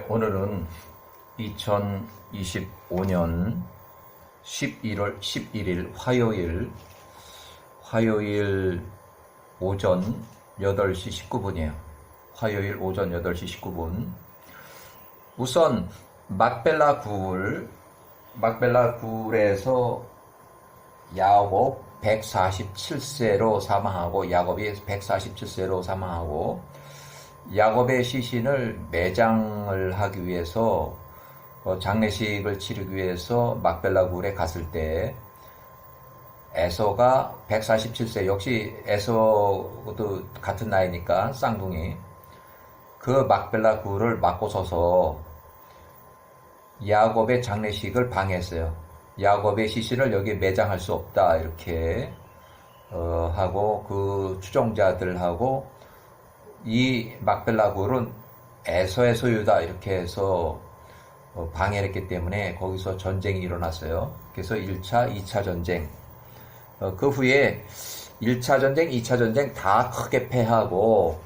오늘은 2025년 11월 11일 화요일 오전 8시 19분이에요. 화요일 오전 8시 19분. 우선 막벨라 굴에서 야곱 147세로 사망하고, 야곱이 147세로 사망하고, 야곱의 시신을 매장을 하기 위해서 장례식을 치르기 위해서 막벨라 굴에 갔을 때 에서가 147세, 역시 에서도 같은 나이니까 쌍둥이, 그 막벨라 굴을 막고 서서 야곱의 장례식을 방해했어요. 야곱의 시신을 여기 매장할 수 없다 이렇게 하고, 그 추종자들하고 이 막벨라 굴은 에서의 소유다 이렇게 해서 방해를 했기 때문에 거기서 전쟁이 일어났어요. 그래서 1차, 2차 전쟁, 그 후에 1차 전쟁, 2차 전쟁 다 크게 패하고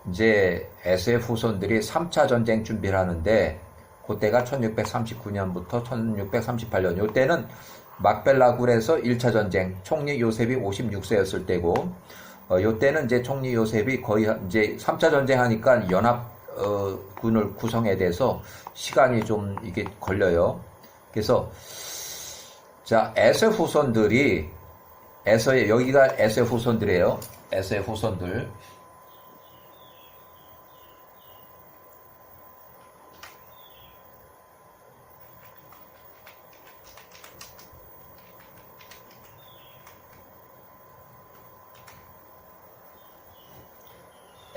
이제 에서의 후손들이 3차 전쟁 준비를 하는데, 그때가 1639년부터 1638년, 이때는 막벨라 굴에서 1차 전쟁, 총리 요셉이 56세였을 때고, 요때는 이제 총리 요셉이 거의 이제 3차 전쟁 하니까 연합군을 구성해야 돼서 시간이 좀 이게 걸려요. 그래서 자, 에서 후손들이, 여기가 에서 후손들이에요. 에서의 후손들.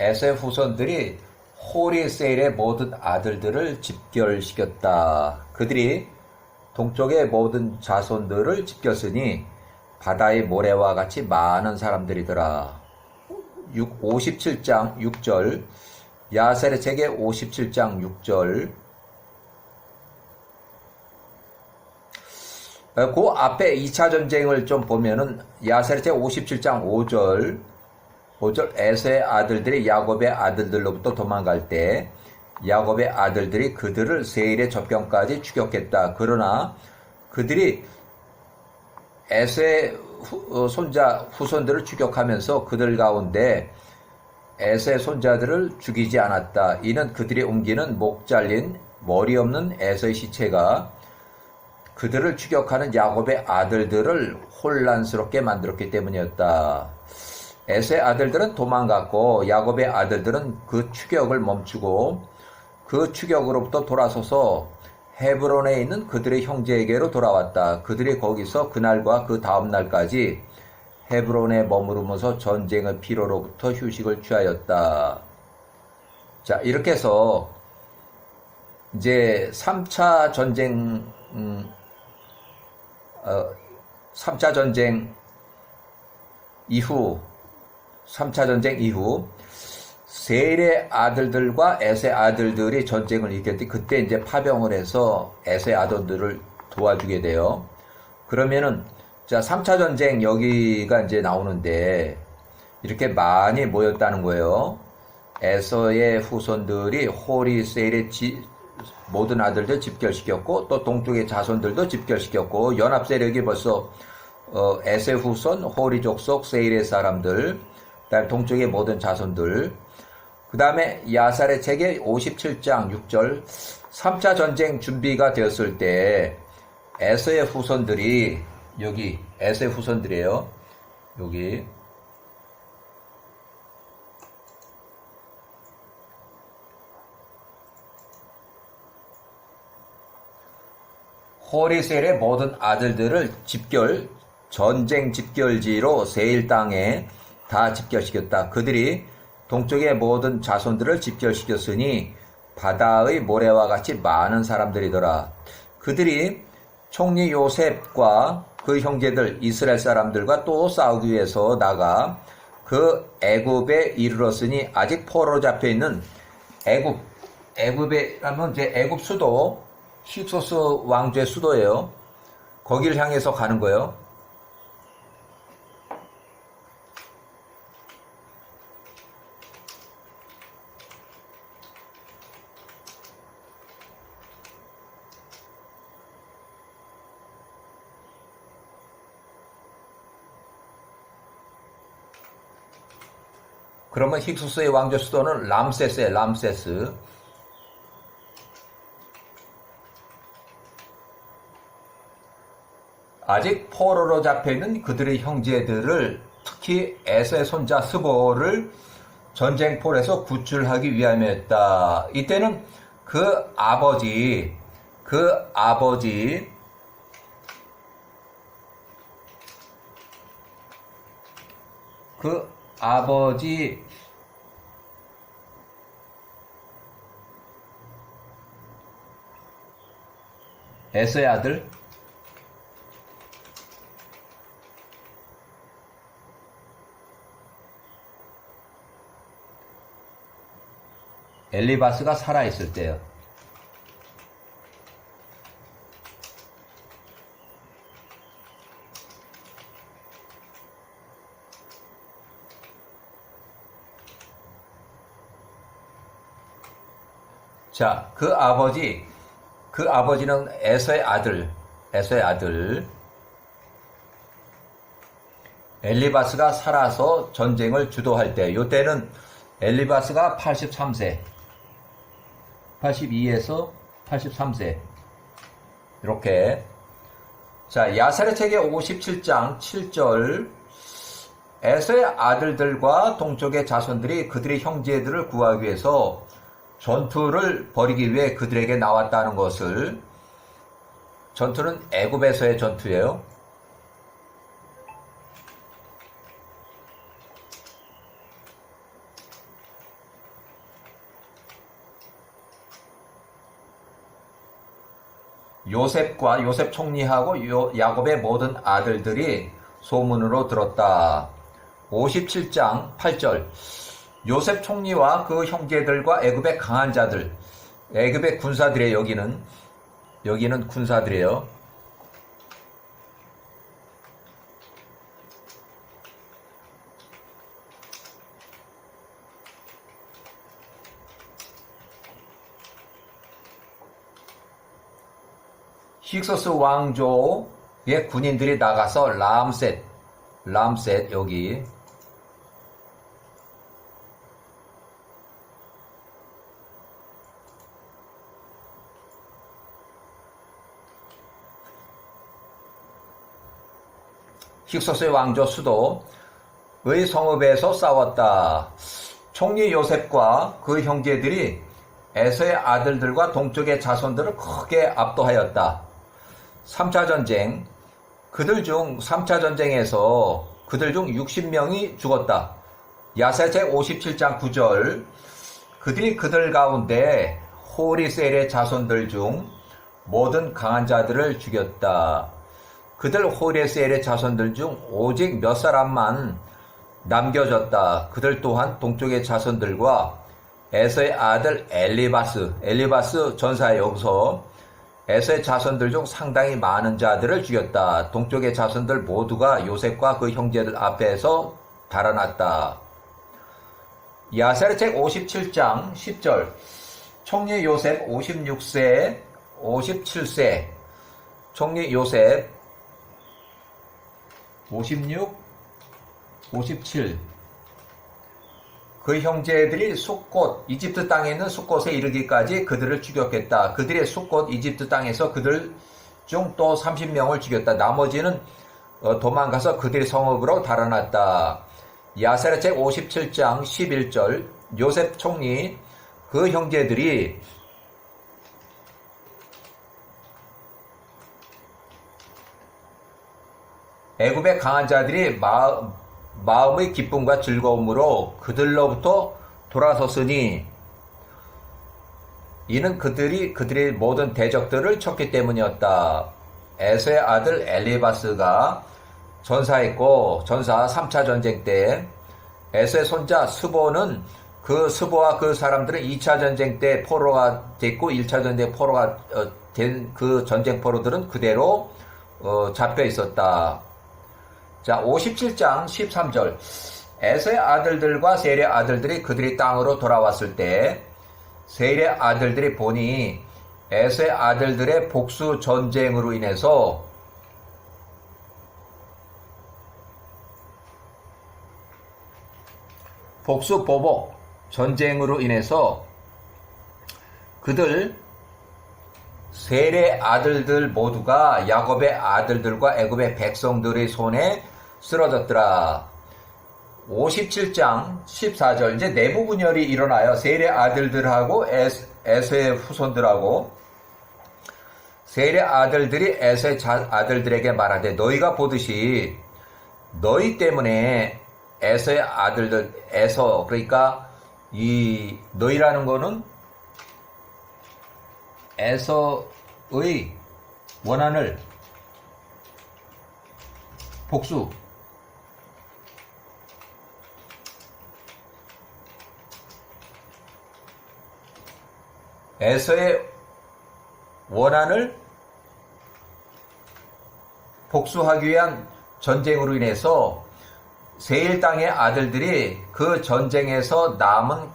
에서의 후손들이 호리세일의 모든 아들들을 집결시켰다. 그들이 동쪽의 모든 자손들을 집결했으니 바다의 모래와 같이 많은 사람들이더라. 57장 6절, 야셀의 책의 57장 6절. 그 앞에 2차 전쟁을 좀 보면은 야셀의 책 57장 5절, 에서의 아들들이 야곱의 아들들로부터 도망갈 때 야곱의 아들들이 그들을 세일의 접경까지 추격했다. 그러나 그들이 에서의 후손들을 추격하면서 그들 가운데 에서의 손자들을 죽이지 않았다. 이는 그들이 옮기는 목 잘린 머리 없는 에서의 시체가 그들을 추격하는 야곱의 아들들을 혼란스럽게 만들었기 때문이었다. 에서의 아들들은 도망갔고 야곱의 아들들은 그 추격을 멈추고 그 추격으로부터 돌아서서 헤브론에 있는 그들의 형제에게로 돌아왔다. 그들이 거기서 그날과 그 다음 날까지 헤브론에 머무르면서 전쟁의 피로로부터 휴식을 취하였다. 자, 이렇게 해서 이제 3차 전쟁 3차 전쟁 이후 세일의 아들들과 에서의 아들들이 전쟁을 이겼는데, 그때 이제 파병을 해서 에서의 아들들을 도와주게 돼요. 그러면은 자, 3차 전쟁 여기가 이제 나오는데 이렇게 많이 모였다는 거예요. 에서의 후손들이 호리 세일의 모든 아들들 집결시켰고, 또 동쪽의 자손들도 집결시켰고, 연합 세력이 벌써 에서의 후손, 호리 족속, 세일의 사람들, 그다음에 동쪽의 모든 자손들, 그 다음에 야살의 책의 57장 6절, 3차 전쟁 준비가 되었을 때 에서의 후손들이, 여기 에서의 후손들이에요. 여기 호리셀의 모든 아들들을 전쟁 집결지로 세일 땅에 다 집결시켰다. 그들이 동쪽의 모든 자손들을 집결시켰으니 바다의 모래와 같이 많은 사람들이더라. 그들이 총리 요셉과 그 형제들 이스라엘 사람들과 또 싸우기 위해서 나가 그 애굽에 이르렀으니, 아직 포로로 잡혀있는 애굽에 가면 이제 애굽 수도 힉소스 왕조의 수도예요. 거기를 향해서 가는 거예요. 그러면 힉소스의 왕조 수도는 람세스예요. 람세스. 아직 포로로 잡혀있는 그들의 형제들을 특히 에서의 손자 스보를 전쟁포로에서 구출하기 위함이었다. 이때는 그 아버지 에서의 아들 엘리바스가 살아있을 때요. 자, 그 아버지는 에서의 아들 엘리바스가 살아서 전쟁을 주도할 때, 요때는 엘리바스가 83세, 82에서 83세. 이렇게. 자, 야살의 책의 57장 7절. 에서의 아들들과 동족의 자손들이 그들의 형제들을 구하기 위해서 전투를 벌이기 위해 그들에게 나왔다는 것을, 전투는 애굽에서의 전투예요. 요셉 총리하고 야곱의 모든 아들들이 소문으로 들었다. 57장 8절. 요셉 총리와 그 형제들과 애굽의 강한 자들, 애굽의 군사들이에요. 여기는 군사들이에요. 힉소스 왕조의 군인들이 나가서 람셋 여기 힉소스의 왕조 수도의 성읍에서 싸웠다. 총리 요셉과 그 형제들이 에서의 아들들과 동쪽의 자손들을 크게 압도하였다. 3차 전쟁, 3차 전쟁에서 그들 중 60명이 죽었다. 야사책 57장 9절. 그들이 그들 가운데 호리셀의 자손들 중 모든 강한 자들을 죽였다. 그들 호리셀의 자손들 중 오직 몇 사람만 남겨졌다. 그들 또한 동쪽의 자손들과 에서의 아들 엘리바스 전사에 여기서 에서의 자손들 중 상당히 많은 자들을 죽였다. 동쪽의 자손들 모두가 요셉과 그 형제들 앞에서 달아났다. 야살의 책 57장 10절. 총리 요셉 57세. 총리 요셉 57. 그 형제들이 이집트 땅에 있는 숫곳에 이르기까지 그들을 죽였겠다. 그들의 숫곳 이집트 땅에서 그들 중 또 30명을 죽였다. 나머지는 도망가서 그들의 성읍으로 달아났다. 야살의 책 57장 11절. 요셉 총리 그 형제들이 애굽의 강한 자들이 마음의 기쁨과 즐거움으로 그들로부터 돌아섰으니 이는 그들의 모든 대적들을 쳤기 때문이었다. 에서의 아들 엘리바스가 전사했고, 전사 3차 전쟁 때 에서의 손자 스보는 스보와 그 사람들은 2차 전쟁 때 포로가 됐고 1차 전쟁 포로가 된 그 전쟁 포로들은 그대로 잡혀 있었다. 자, 57장 13절. 에서의 아들들과 셀의 아들들이 그들의 땅으로 돌아왔을 때 셀의 아들들이 보니 에서의 아들들의 복수 전쟁으로 인해서 복수 보복 전쟁으로 인해서 그들 셀의 아들들 모두가 야곱의 아들들과 애굽의 백성들의 손에 쓰러졌더라. 57장 14절 이제 내부 분열이 일어나요. 셀의 아들들하고 에서의 후손들하고. 셀의 아들들이 에서의 아들들에게 말하되 너희가 보듯이 너희 때문에 에서의 아들들, 에서 그러니까 이 너희라는 거는 에서의 원한을 복수 에서의 원한을 복수하기 위한 전쟁으로 인해서 세일 땅의 아들들이 그 전쟁에서 남은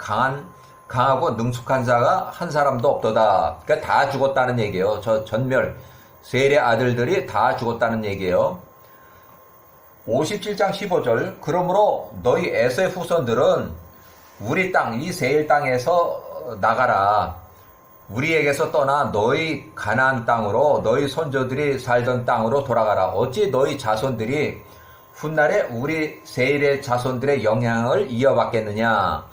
강하고 능숙한 자가 한 사람도 없도다. 그러니까 다 죽었다는 얘기예요. 전멸. 세일의 아들들이 다 죽었다는 얘기예요. 57장 15절 그러므로 너희 에서의 후손들은 우리 땅, 이 세일 땅에서 나가라. 우리에게서 떠나 너희 가나안 땅으로 너희 손조들이 살던 땅으로 돌아가라. 어찌 너희 자손들이 훗날에 우리 세일의 자손들의 영향을 이어받겠느냐.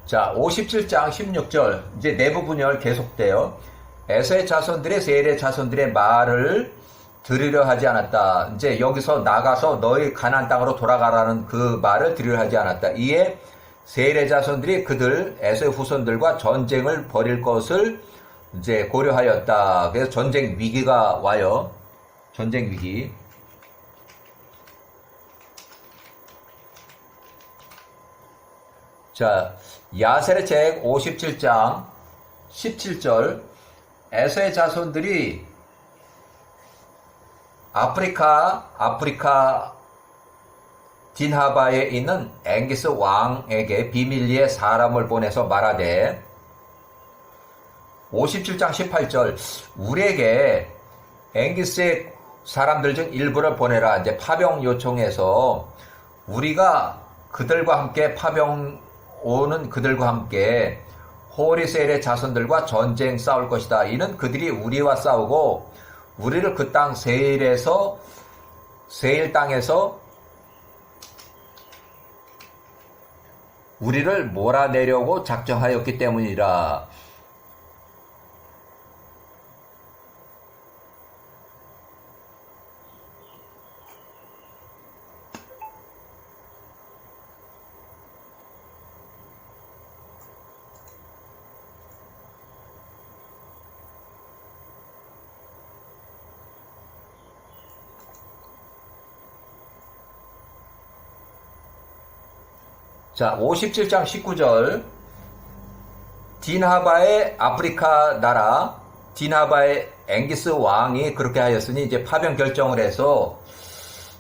자, 57장 16절 이제 내부 분열 계속돼요. 에서의 자손들의 세일의 자손들의 말을 들으려 하지 않았다. 이제 여기서 나가서 너희 가나안 땅으로 돌아가라는 그 말을 들으려 하지 않았다. 이에 세일의 자손들이 그들 에서의 후손들과 전쟁을 벌일 것을 이제 고려하였다. 그래서 전쟁 위기가 와요. 전쟁 위기. 자, 야셀의 책 57장 17절 에서의 자손들이 아프리카 딘하바에 있는 앵기스 왕에게 비밀리에 사람을 보내서 말하되 57장 18절 우리에게 앵기스의 사람들 중 일부를 보내라. 이제 파병 요청해서 우리가 그들과 함께 파병 오는 그들과 함께 호리셀의 자손들과 전쟁 싸울 것이다. 이는 그들이 우리와 싸우고 우리를 그 땅 세일 땅에서 우리를 몰아내려고 작정하였기 때문이라. 자, 57장 19절 딘하바의 아프리카 나라 딘하바의 앵기스 왕이 그렇게 하였으니 이제 파병 결정을 해서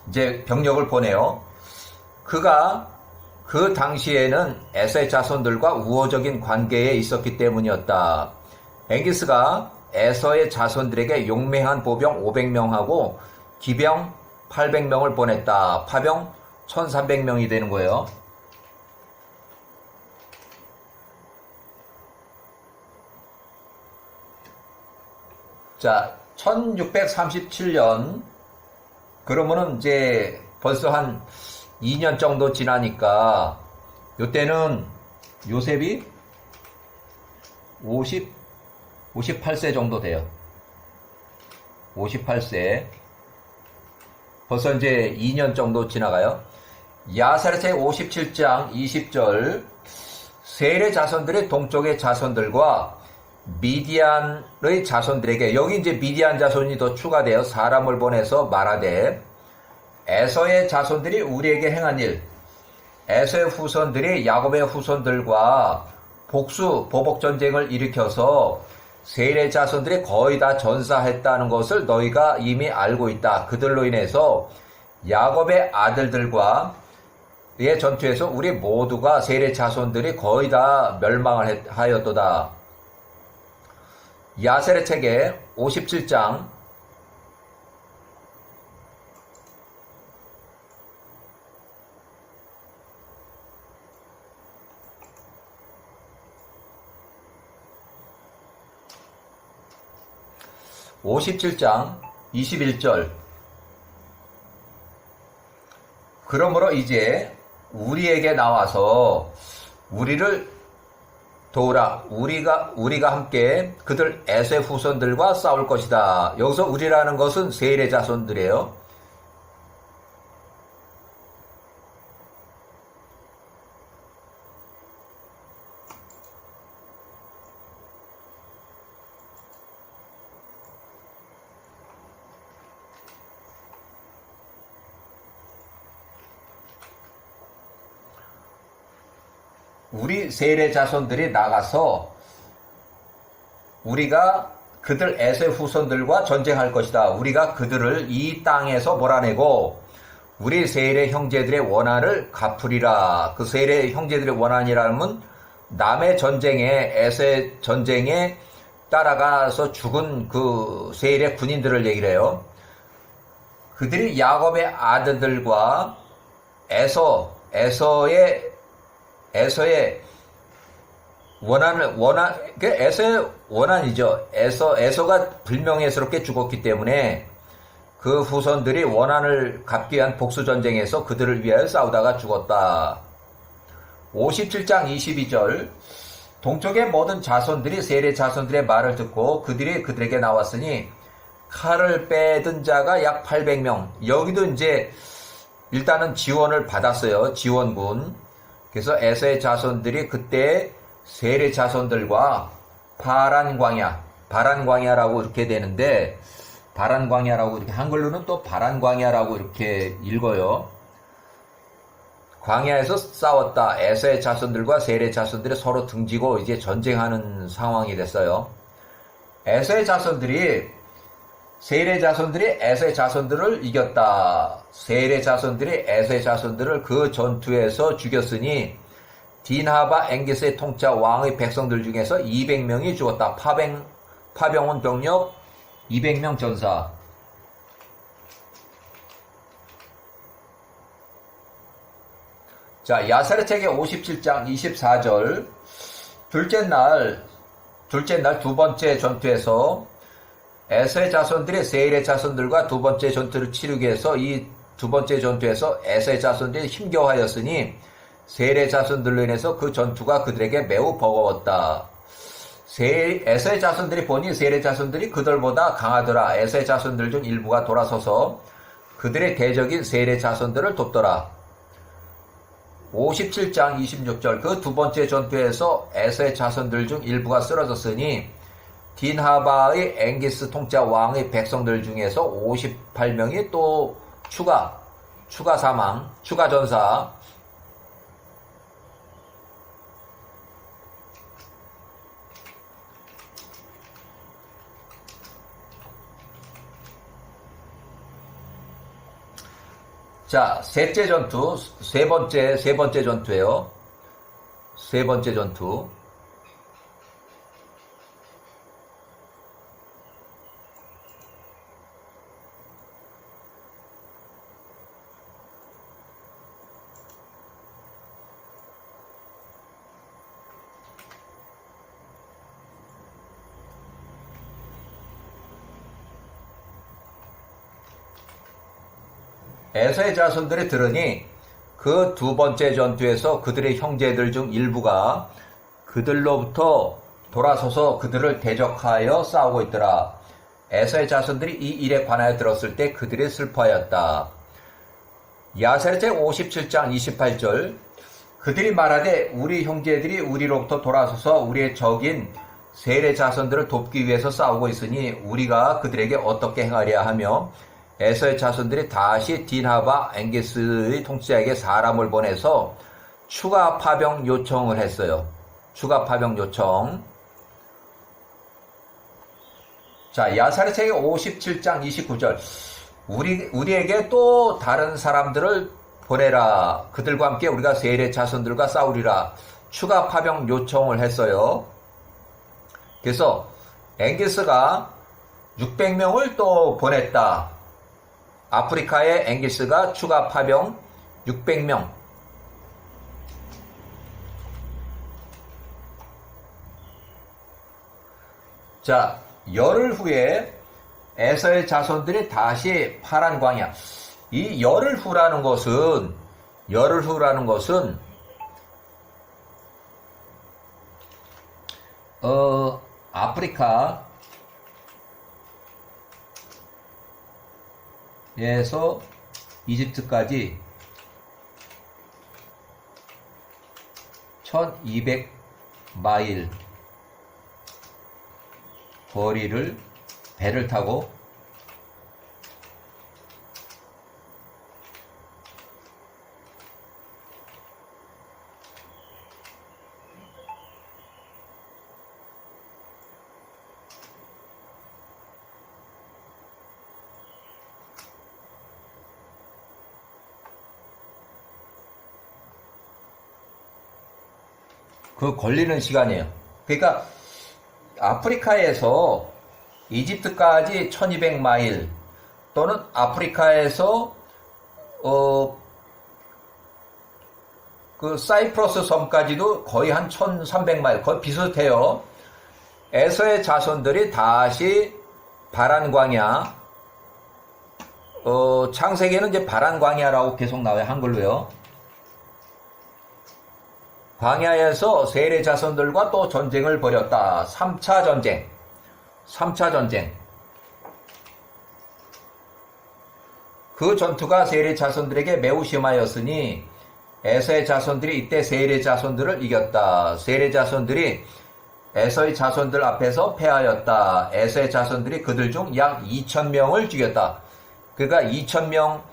이제 병력을 보내요. 그가 그 당시에는 에서의 자손들과 우호적인 관계에 있었기 때문이었다. 앵기스가 에서의 자손들에게 용맹한 보병 500명하고 기병 800명을 보냈다. 파병 1300명이 되는 거예요. 자, 1637년, 그러면은 이제 벌써 한 2년 정도 지나니까, 요때는 요셉이 58세 정도 돼요. 58세. 벌써 이제 2년 정도 지나가요. 야사렛의 57장 20절, 셀의 자손들의 동쪽의 자손들과 미디안의 자손들에게, 여기 이제 미디안 자손이 더 추가되어 사람을 보내서 말하되 에서의 자손들이 우리에게 행한 일, 에서의 후손들이 야곱의 후손들과 보복 전쟁을 일으켜서 세일의 자손들이 거의 다 전사했다는 것을 너희가 이미 알고 있다. 그들로 인해서 야곱의 아들들과의 전투에서 우리 모두가 세례 자손들이 거의 다 멸망을 하였도다. 야셀의 책에 57장 21절 그러므로 이제 우리에게 나와서 우리를 도우라. 우리가 함께 그들 에서의 후손들과 싸울 것이다. 여기서 우리라는 것은 세일의 자손들이에요. 우리 세일의 자손들이 나가서 우리가 그들 에서의 후손들과 전쟁할 것이다. 우리가 그들을 이 땅에서 몰아내고 우리 세일의 형제들의 원한을 갚으리라. 그 세일의 형제들의 원한이라면 남의 전쟁에 에서의 전쟁에 따라가서 죽은 그 세일의 군인들을 얘기를 해요. 그들이 야곱의 아들들과 에서의 에서의 원한이죠. 에서가 불명예스럽게 죽었기 때문에 그 후손들이 원한을 갚기 위한 복수전쟁에서 그들을 위하여 싸우다가 죽었다. 57장 22절 동쪽의 모든 자손들이 세일의 자손들의 말을 듣고 그들이 그들에게 나왔으니 칼을 빼든 자가 약 800명. 여기도 이제 일단은 지원을 받았어요. 지원군. 그래서 에서의 자손들이 그때 세일의 자손들과 파란 광야라고 이렇게 되는데, 파란 광야라고 이렇게 한글로는 또 파란 광야라고 이렇게 읽어요. 광야에서 싸웠다. 에서의 자손들과 세일의 자손들이 서로 등지고 이제 전쟁하는 상황이 됐어요. 에서의 자손들이 세일의 자손들이 에서의 자손들을 이겼다. 세일의 자손들이 에서의 자손들을 그 전투에서 죽였으니 딘하바 엥게스의 통짜 왕의 백성들 중에서 200명이 죽었다. 파병원 병력 200명 전사. 자, 야살의 책의 57장 24절 둘째 날 두 번째 전투에서 에서의 자손들이 세일의 자손들과 두 번째 전투를 치르기 위해서 이 두 번째 전투에서 에서의 자손들이 힘겨워하였으니 세일의 자손들로 인해서 그 전투가 그들에게 매우 버거웠다. 에서의 자손들이 보니 세일의 자손들이 그들보다 강하더라. 에서의 자손들 중 일부가 돌아서서 그들의 대적인 세일의 자손들을 돕더라. 57장 26절 그 두 번째 전투에서 에서의 자손들 중 일부가 쓰러졌으니 딘하바의 엥기스 통짜 왕의 백성들 중에서 58명이 또 추가 사망, 추가 전사. 자, 세 번째 전투예요. 세 번째 전투. 에서의 자손들이 들으니 그 두 번째 전투에서 그들의 형제들 중 일부가 그들로부터 돌아서서 그들을 대적하여 싸우고 있더라. 에서의 자손들이 이 일에 관하여 들었을 때 그들이 슬퍼하였다. 야셀의 책 57장 28절 그들이 말하되 우리 형제들이 우리로부터 돌아서서 우리의 적인 세일의 자손들을 돕기 위해서 싸우고 있으니 우리가 그들에게 어떻게 행하랴 하며 에서의 자손들이 다시 딘하바 엥게스의 통치자에게 사람을 보내서 추가 파병 요청을 했어요. 추가 파병 요청. 자, 야살의 책의 57장 29절 우리에게 또 다른 사람들을 보내라. 그들과 함께 우리가 세일의 자손들과 싸우리라. 추가 파병 요청을 했어요. 그래서 앵기스가 600명을 또 보냈다. 아프리카에 앵기스가 추가 파병 600명. 자, 열흘 후에 에서의 자손들이 다시 파란 광야. 이 열흘 후라는 것은 아프리카에서 이집트까지 1200마일 거리를 배를 타고 그 걸리는 시간이에요. 그러니까 아프리카에서 이집트까지 1200마일 또는 아프리카에서 그 사이프러스 섬까지도 거의 한 1300마일 거의 비슷해요. 에서의 자손들이 다시 바란 광야, 창세기에는 이제 바란 광야라고 계속 나와요. 한글로요. 광야에서 세일의 자손들과 또 전쟁을 벌였다. 3차 전쟁. 그 전투가 세일의 자손들에게 매우 심하였으니 에서의 자손들이 이때 세일의 자손들을 이겼다. 세일의 자손들이 에서의 자손들 앞에서 패하였다. 에서의 자손들이 그들 중 약 2000명을 죽였다. 그러니까 2000명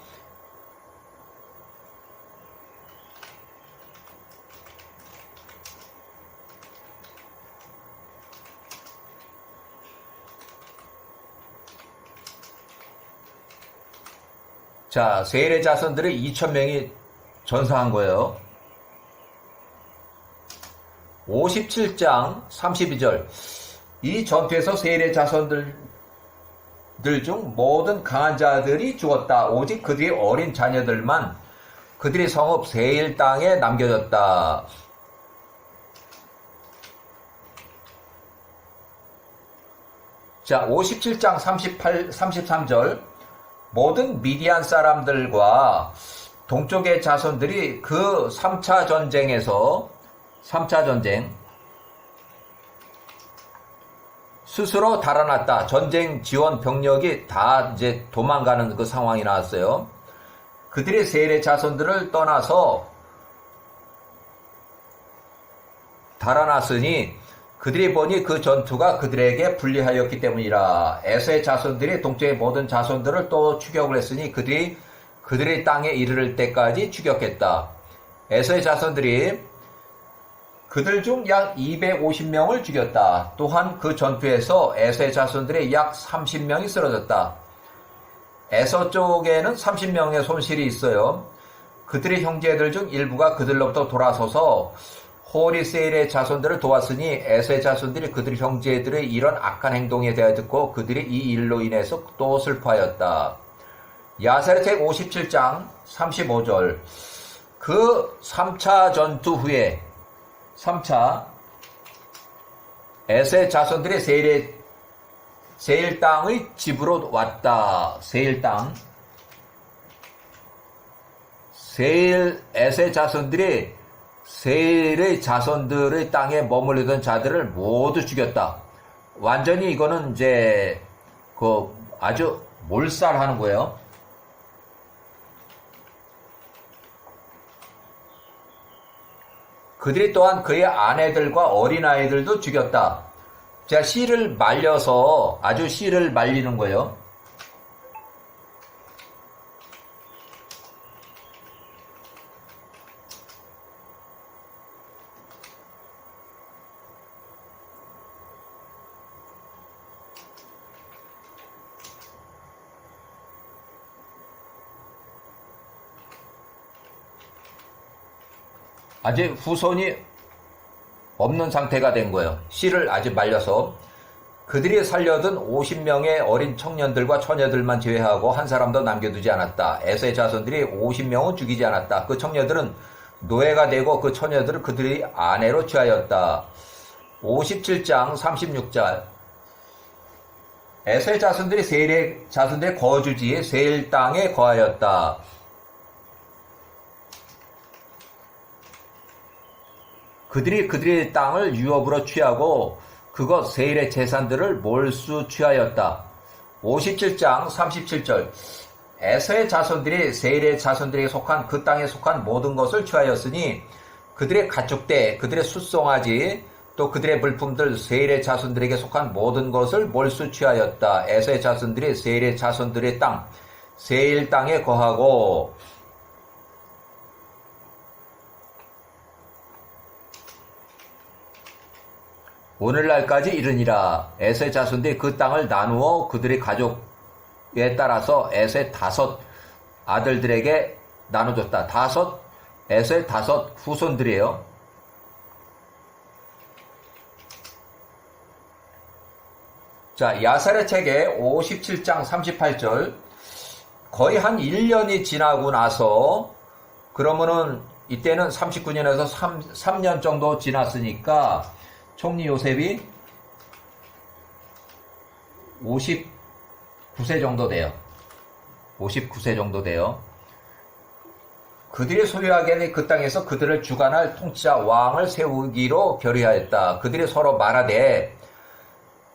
자, 세일의 자손들이 2000명이 전사한 거예요. 57장 32절. 이 전투에서 세일의 자손들 중 모든 강한 자들이 죽었다. 오직 그들의 어린 자녀들만 그들의 성읍 세일 땅에 남겨졌다. 자, 57장 33절. 모든 미디안 사람들과 동쪽의 자손들이 그 3차 전쟁에서 3차 전쟁 스스로 달아났다. 전쟁 지원 병력이 다 이제 도망가는 그 상황이 나왔어요. 그들이 세일의 자손들을 떠나서 달아났으니 그들이 보니 그 전투가 그들에게 불리하였기 때문이라. 에서의 자손들이 동쪽의 모든 자손들을 또 추격을 했으니 그들의 땅에 이르를 때까지 추격했다. 에서의 자손들이 그들 중 약 250명을 죽였다. 또한 그 전투에서 에서의 자손들의 약 30명이 쓰러졌다. 에서 쪽에는 30명의 손실이 있어요. 그들의 형제들 중 일부가 그들로부터 돌아서서 홀이 세일의 자손들을 도왔으니 에서의 자손들이 그들 형제들의 이런 악한 행동에 대하여 듣고 그들이 이 일로 인해서 또 슬퍼하였다. 야세르책 57장 35절. 그 3차 전투 후에 3차 에서의 자손들이 세일 땅의 집으로 왔다. 세일 땅. 에서의 자손들이 세일의 자손들의 땅에 머물리던 자들을 모두 죽였다. 완전히 이거는 이제 아주 몰살하는 거예요. 그들이 또한 그의 아내들과 어린아이들도 죽였다. 자, 씨를 말려서 아주 씨를 말리는 거예요. 아직 후손이 없는 상태가 된 거예요. 씨를 아직 말려서. 그들이 살려둔 50명의 어린 청년들과 처녀들만 제외하고 한 사람도 남겨두지 않았다. 에서의 자손들이 50명은 죽이지 않았다. 그 청년들은 노예가 되고 그 처녀들을 그들이 아내로 취하였다. 57장 36절. 에서의 자손들이 세일의 자손들의 거주지 세일 땅에 거하였다. 그들이 그들의 땅을 유업으로 취하고 그것 세일의 재산들을 몰수 취하였다. 57장 37절. 에서의 자손들이 세일의 자손들에게 속한 그 땅에 속한 모든 것을 취하였으니 그들의 가축대, 그들의 숫송아지, 또 그들의 물품들 세일의 자손들에게 속한 모든 것을 몰수 취하였다. 에서의 자손들이 세일의 자손들의 땅, 세일 땅에 거하고 오늘날까지 이르니라. 에서의 자손들이 그 땅을 나누어 그들의 가족에 따라서 에서의 5 아들들에게 나눠줬다. 에서의 5 후손들이에요. 자, 야살의 책에 57장 38절. 거의 한 1년이 지나고 나서, 그러면은 이때는 39년에서 3년 정도 지났으니까 총리 요셉이 59세 정도 돼요. 59세 정도 돼요. 그들이 소유하게 된 그 땅에서 그들을 주관할 통치자 왕을 세우기로 결의하였다. 그들이 서로 말하되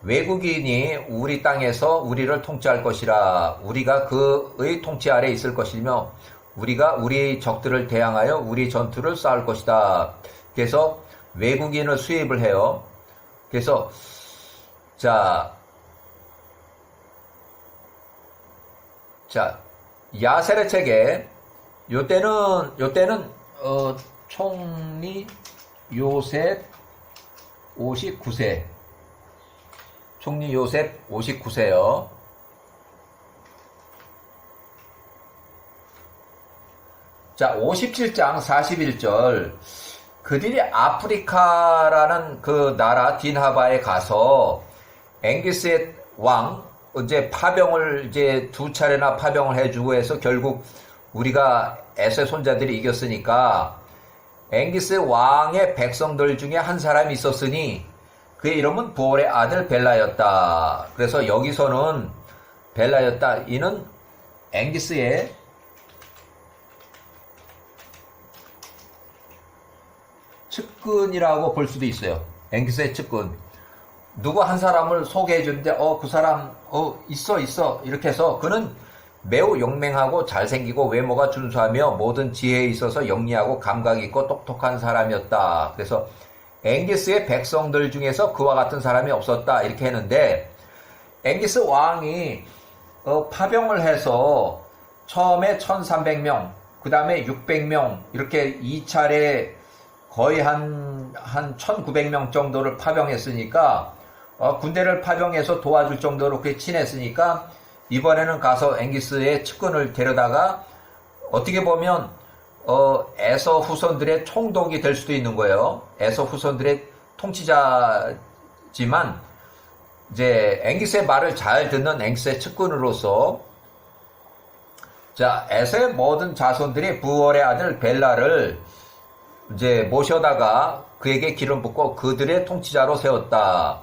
외국인이 우리 땅에서 우리를 통치할 것이라. 우리가 그의 통치 아래 있을 것이며 우리가 우리 적들을 대항하여 우리 전투를 쌓을 것이다. 그래서 외국인을 수입을 해요. 그래서 자 야셀의 책에 요때는 총리 요셉 59세. 총리 요셉 59세요. 자, 57장 41절. 그들이 아프리카라는 그 나라 딘하바에 가서 앵기스의 왕 이제 파병을 이제 2차례나 파병을 해주고 해서 결국 우리가 에서의 손자들이 이겼으니까 앵기스 왕의 백성들 중에 한 사람이 있었으니 그의 이름은 부올의 아들 벨라였다. 그래서 여기서는 벨라였다. 이는 앵기스의 측근이라고 볼 수도 있어요. 앵기스의 측근. 누구 한 사람을 소개해 주는데 그 사람 있어 이렇게 해서 그는 매우 용맹하고 잘생기고 외모가 준수하며 모든 지혜에 있어서 영리하고 감각이 있고 똑똑한 사람이었다. 그래서 앵기스의 백성들 중에서 그와 같은 사람이 없었다 이렇게 했는데 앵기스 왕이 파병을 해서 처음에 1300명 그 다음에 600명 이렇게 2차례 거의 한 1900명 정도를 파병했으니까 군대를 파병해서 도와줄 정도로 그렇게 친했으니까 이번에는 가서 앵기스의 측근을 데려다가 어떻게 보면 에서 후손들의 총독이 될 수도 있는 거예요. 에서 후손들의 통치자지만 이제 앵기스의 말을 잘 듣는 앵기스의 측근으로서 자 에서의 모든 자손들이 부올의 아들 벨라를 이제 모셔다가 그에게 기름 붓고 그들의 통치자로 세웠다.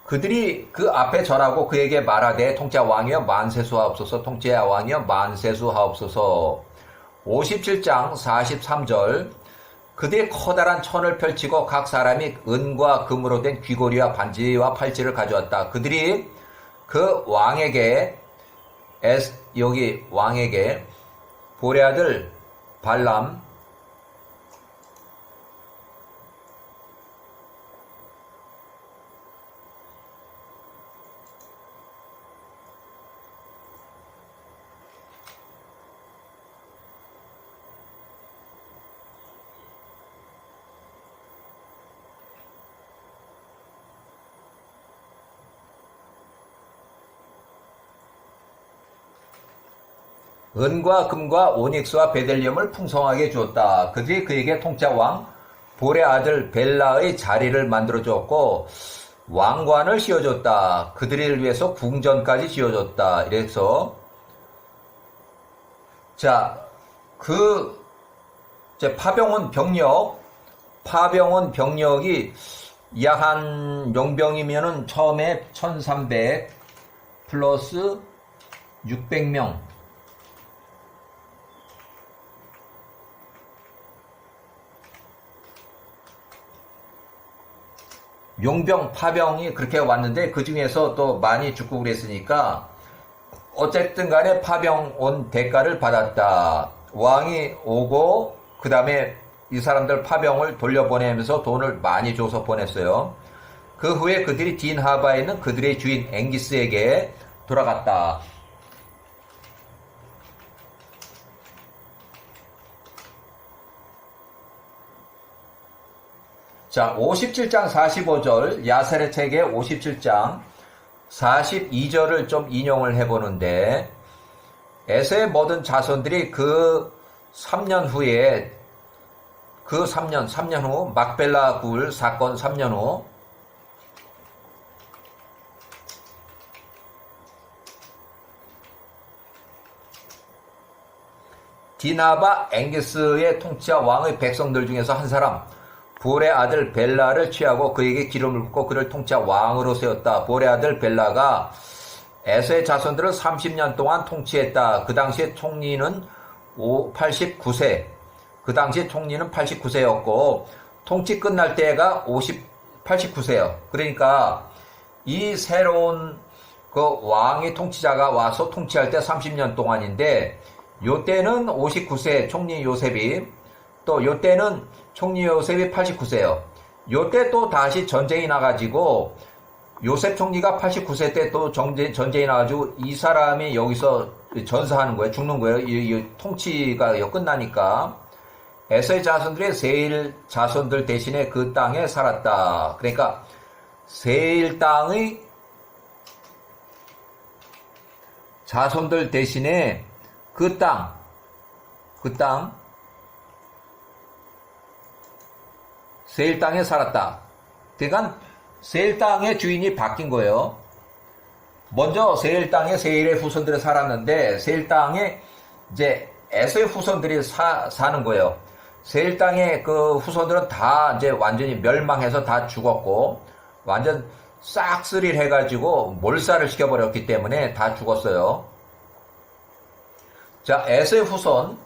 그들이 그 앞에 절하고 그에게 말하되 통치자 왕이여 만세수하옵소서 통치자 왕이여 만세수하옵소서. 57장 43절. 그들이 커다란 천을 펼치고 각 사람이 은과 금으로 된 귀고리와 반지와 팔찌를 가져왔다. 그들이 그 왕에게 여기 왕에게 볼의 아들 발람 은과 금과 오닉스와 베델리움을 풍성하게 주었다. 그들이 그에게 통치자왕 볼의 아들 벨라의 자리를 만들어 주었고 왕관을 씌워줬다. 그들을 위해서 궁전까지 지어줬다. 이래서 자, 파병원 병력이 약 한 용병이면은 처음에 1300 플러스 600명. 용병, 파병이 그렇게 왔는데 그 중에서 또 많이 죽고 그랬으니까 어쨌든 간에 파병 온 대가를 받았다. 왕이 오고 그 다음에 이 사람들 파병을 돌려보내면서 돈을 많이 줘서 보냈어요. 그 후에 그들이 딘하바에 있는 그들의 주인 앵기스에게 돌아갔다. 자, 57장 45절, 야세렛 책의 57장 42절을 좀 인용을 해보는데, 에서의 모든 자손들이 그 3년 후에, 3년 후, 막벨라 굴 사건 3년 후, 디나바 앵기스의 통치와 왕의 백성들 중에서 한 사람, 볼의 아들 벨라를 취하고 그에게 기름을 붓고 그를 통치자 왕으로 세웠다. 볼의 아들 벨라가 에서의 자손들을 30년 동안 통치했다. 그 당시에 총리는 89세. 그 당시에 총리는 89세였고 통치 끝날 때가 89세요. 그러니까 이 새로운 그 왕의 통치자가 와서 통치할 때 30년 동안인데 요때는 59세 총리 요셉이 또 요때는 총리 요셉이 89세요. 요때 또 다시 전쟁이 나가지고 요셉 총리가 89세 때 또 전쟁이 나가지고 이 사람이 여기서 전사하는 거예요. 죽는 거예요. 이 통치가 끝나니까. 에서의 자손들의 세일 자손들 대신에 그 땅에 살았다. 그러니까 세일 땅의 자손들 대신에 그 땅 세일 땅에 살았다. 그러니까 세일 땅의 주인이 바뀐 거예요. 먼저 세일 땅에 세일의 후손들이 살았는데 세일 땅에 이제 에서의 후손들이 사는 거예요. 세일 땅의 그 후손들은 다 이제 완전히 멸망해서 다 죽었고 완전 싹쓸이를 해가지고 몰살을 시켜버렸기 때문에 다 죽었어요. 자, 에서의 후손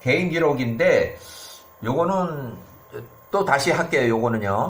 개인 기록인데 요거는 또 다시 할게요. 요거는요.